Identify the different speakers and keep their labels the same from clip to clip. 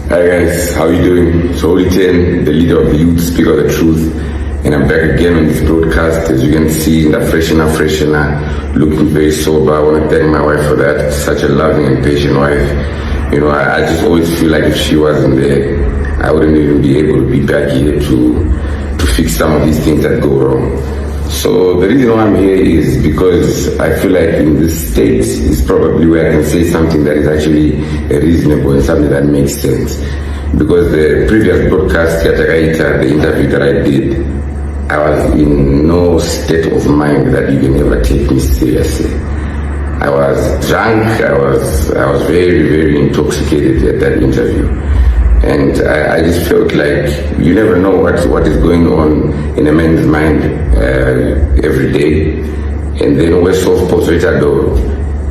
Speaker 1: Hi guys, how you doing? So Holy 10, the leader of the youth, speaker of the truth, and I'm back again on this broadcast. As you can see, in the freshener, looking very sober. I want to thank my wife for that. Such a loving and patient wife. You know, I just always feel like if she wasn't there, I wouldn't even be able to be back here to fix some of these things that go wrong. So the reason why I'm here is because I feel like in this state is probably where I can say something that is actually reasonable and something that makes sense. Because the previous broadcast, the interview that I did, I was in no state of mind that you can ever take me seriously. I was drunk, I was very, very intoxicated at that interview. And I just felt like you never know what is going on in a man's mind every day. And then we're so though.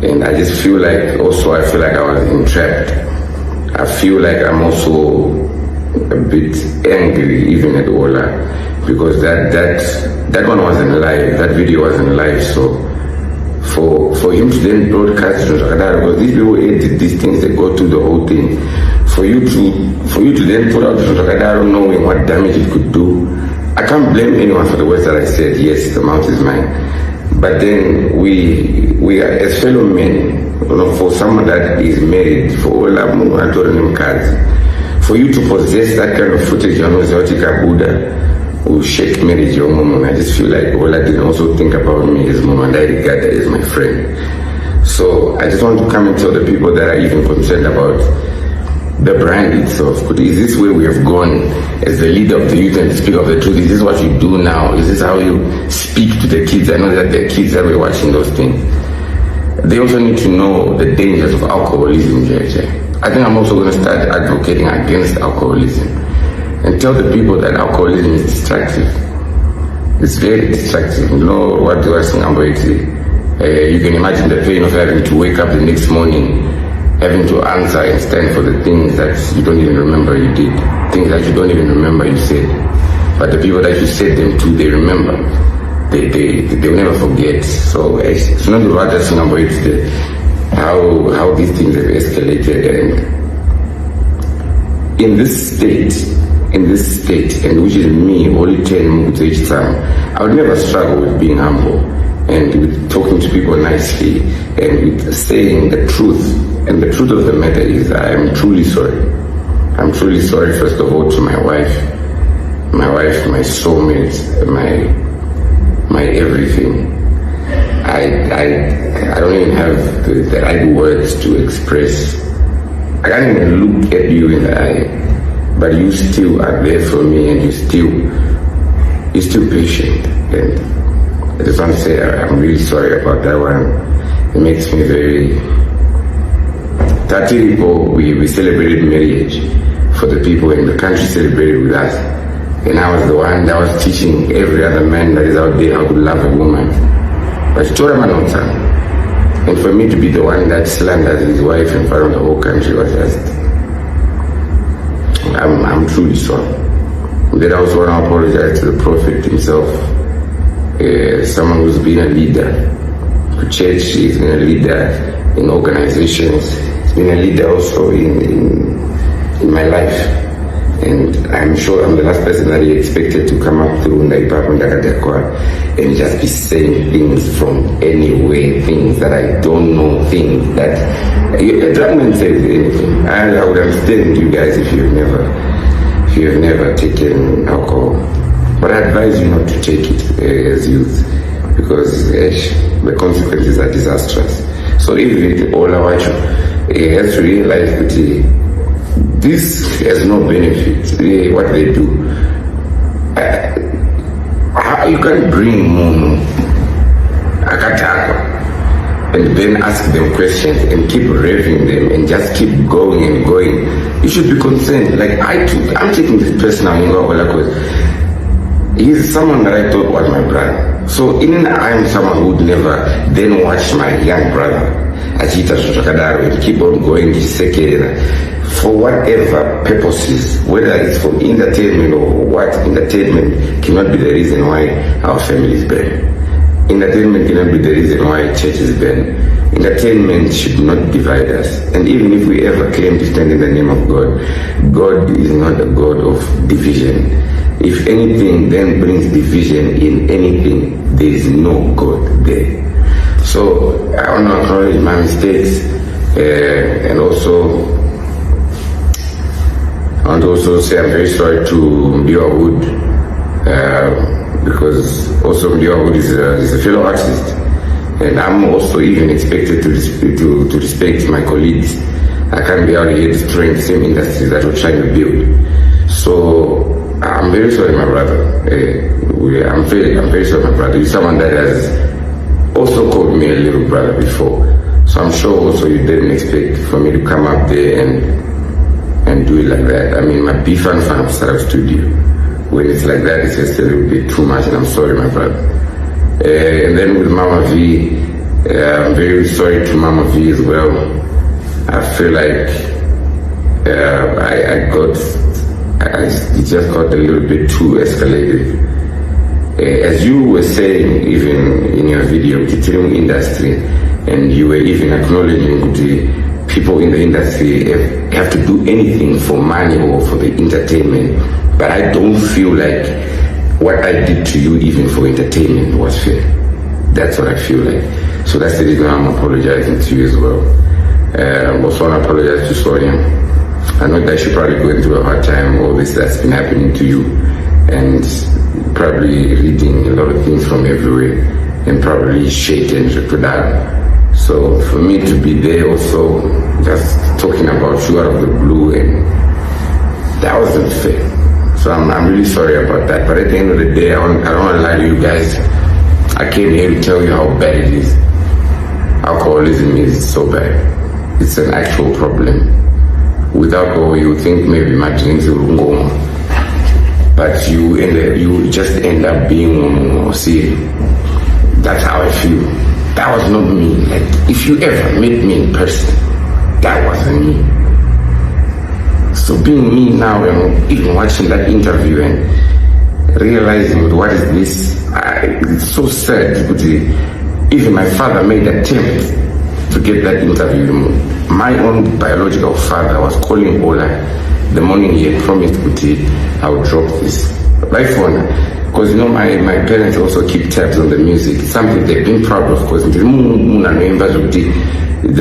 Speaker 1: And I just feel like I feel like I was entrapped. I feel like I'm also a bit angry even at Ola, because that one wasn't live, that video wasn't live. So for him to then broadcast, because these people edit these things, they go through the whole thing. For you to then put out Radaro knowing what damage it could do, I can't blame anyone for the words that I said. Yes, the mouth is mine. But then we are as fellow men, you know, for someone that is married, for you to possess that kind of footage, you know, Buddha, who shake marriage your mom, I just feel like Ola didn't also think about me as mom, and I regard that as my friend. So I just want to come and tell the people that are even concerned about the brand itself. Is this where we have gone as the leader of the youth and the speaker of the truth? Is this what you do now? Is this how you speak to the kids? I know that the kids that were watching those things, they also need to know the dangers of alcoholism. I think I'm also going to start advocating against alcoholism and tell the people that alcoholism is destructive. It's very destructive. You know what do I think about it? You can imagine the pain of having to wake up the next morning, having to answer and stand for the things that you don't even remember you did, things that you don't even remember you said. But the people that you said them to, they remember. They'll never forget. So it's not about just about it, how these things have escalated. And in this state, and which is me, only 10 minutes each time, I would never struggle with being humble and with talking to people nicely and with saying the truth. And the truth of the matter is I am truly sorry. I'm truly sorry, first of all, to my wife, my soulmate, my everything. I don't even have the right words to express. I can't even look at you in the eye, but you still are there for me, and you're still patient. And I just want to say I'm really sorry about that one. It makes me very... 30 people, we celebrated marriage for the people, and the country celebrated with us. And I was the one that was teaching every other man that is out there how to love a woman. But and for me to be the one that slanders his wife in front of the whole country was just... I'm truly sorry. Then I also want to apologize to the Prophet himself, someone who's been a leader. The church, he's been a leader in organizations. Been a leader also in my life, and I'm sure I'm the last person that he expected to come up through and just be saying things from anywhere, things that I don't know, things that a drug man says anything. I would understand you guys if you have never taken alcohol, but I advise you not to take it as youth, because the consequences are disastrous. So if all I want you, he has to realize that this has no benefit. What they do, you can't bring Mono Akatako and then ask them questions and keep raving them and just keep going and going. You should be concerned. Like I'm taking this person now, because he's someone that I thought was my brother. So I'm someone who would never then watch my young brother and keep on going for whatever purposes, whether it's for entertainment or what. Entertainment cannot be the reason why our family is burned. Entertainment cannot be the reason why church is burned. Entertainment should not divide us. And even if we ever claim to stand in the name of God, God is not a God of division. If anything then brings division in anything, there is no God there. So I want to acknowledge my mistakes, and also I want to also say I'm very sorry to Mbiwa Wood, because also Mbiwa Wood is a fellow artist, and I'm also even expected to respect my colleagues. I can't be out here destroying the same industry that we're trying to build. So I'm very sorry, my brother. I'm very sorry, my brother. You're someone that has also called me a little brother before. So I'm sure also you didn't expect for me to come up there and do it like that. I mean, my beef and fan of Startup Studio. When it's like that, it's just a little bit too much, and I'm sorry, my brother. And then with Mama V, I'm very sorry to Mama V as well. I feel like it just got a little bit too escalated. As you were saying, even in your video, the film industry, and you were even acknowledging the people in the industry have to do anything for money or for the entertainment. But I don't feel like what I did to you, even for entertainment, was fair. That's what I feel like. So that's the reason I'm apologizing to you as well. Also want to apologize to Sonia. I know that she's probably going through a hard time, all this that's been happening to you, and probably reading a lot of things from everywhere, and probably shaken to that. So for me to be there also, just talking about you out of the blue, and that wasn't fair. So I'm really sorry about that. But at the end of the day, I don't want to lie to you guys. I came here to tell you how bad it is. Alcoholism is so bad. It's an actual problem. With alcohol, you think maybe my drinks will go on, but you just end up being see. That's how I feel. That was not me. Like, if you ever met me in person, that wasn't me. So being me now, and even watching that interview and realizing what is this, it's so sad. Because even my father made an attempt to get that interview removed. My own biological father was calling Ola the morning he had promised I would drop this. By phone, because my parents also keep tabs on the music. It's something they've been proud of, because the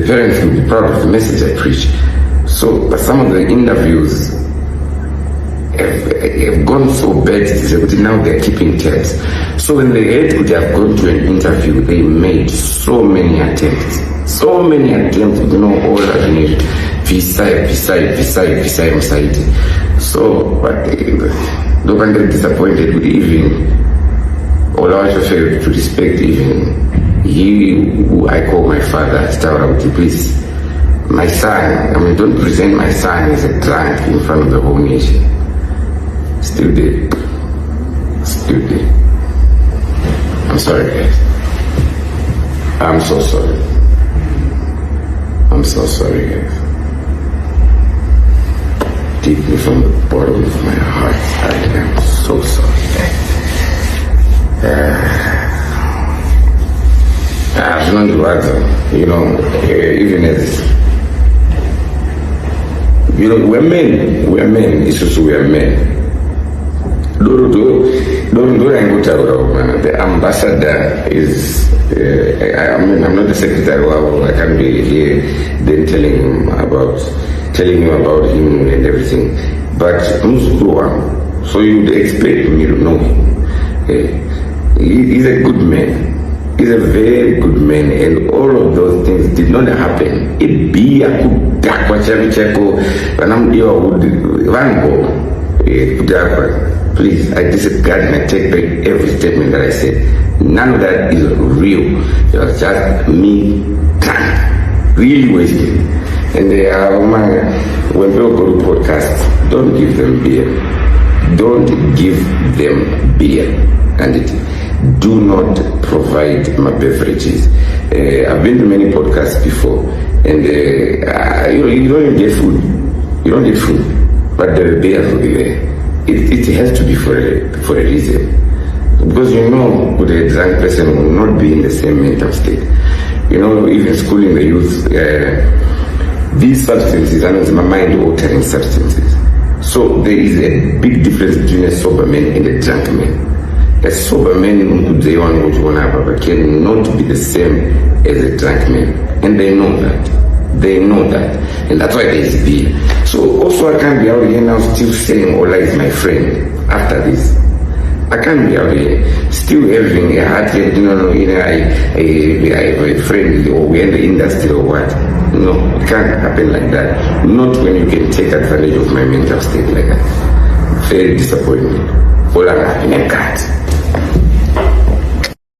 Speaker 1: parents will be proud of the message I preach. So, but some of the interviews have gone so bad that now they're keeping tabs. So when they had to have gone to an interview, they made so many attempts. So many attempts, all that need beside. So, but don't get disappointed with even, or I also failed to respect even he who I call my father, Starauti, please. My son, don't present my son as a drunk in front of the whole nation. Still there. I'm sorry, guys. I'm so sorry. I'm so sorry, guys. Deeply from the bottom of my heart, I am so sorry, guys. I've learned to answer, even as we're men, it's just we're men. The ambassador is, I'm not the secretary, I can't be here then telling you about him and everything. But so you would expect me to know him. He's a good man. He's a very good man, and all of those things did not happen. It be a good please, I disregard and I take back every statement that I said. None of that is real. It was just me trying, really wasted. And when people go to podcasts, don't give them beer. Don't give them beer. And do not provide my beverages. I've been to many podcasts before, and you don't even get food. You don't get food, but the beer will be there. It has to be for a reason, because with a drunk person will not be in the same mental state. even schooling the youth, these substances are not mind-altering substances. So there is a big difference between a sober man and a drunk man. A sober man cannot be the same as a drunk man, and they know that. They know that, and that's why there is beer. So also I can't be out here now still saying Ola is my friend after this. I can't be out here still having a heart, I have a friend, or we're in the industry or what. No, it can't happen like that. Not when you can take advantage of my mental state like that. Very disappointing. Ola in a cat.